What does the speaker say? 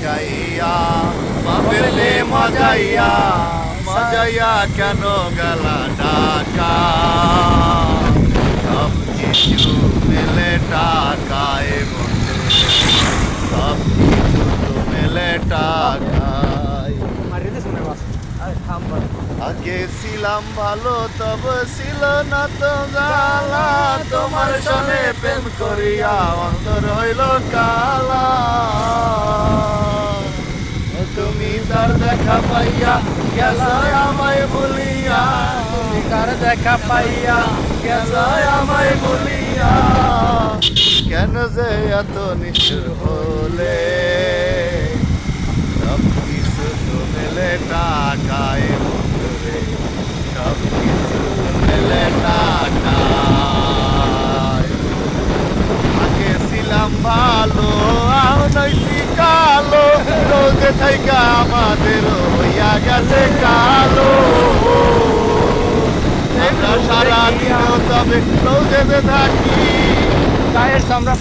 গাইয়া বাবেলে মজাইয়া মজাইয়া কেন গলা ডাকা সব কিছু মেলে টাকায় বন্ধু সব কিছু তো মেলে টাকায় আগে ছিলাম ভালো তবে ছিল না তো জ্বালা তোমার সনে প্রেম করিয়া অন্তর হইল কালা তুমি তার দেখা পাইয়া গেল আমায় বলিয়া তুমি তার দেখা পাইয়া গেল আমায় বলিয়া কেন যে এত নিষ্ঠুর হলে সব কিছু তো মেলে টাকায় বন্ধুরে সব কিছু মেলে টাকায় আগে ছিলাম ভালো আও নইছি কালো রোদে থাইকা আমাদের হইয়া গেছে কালো আমরা সারাদিনও তবে রোদে থাকি গায়ের চামড়া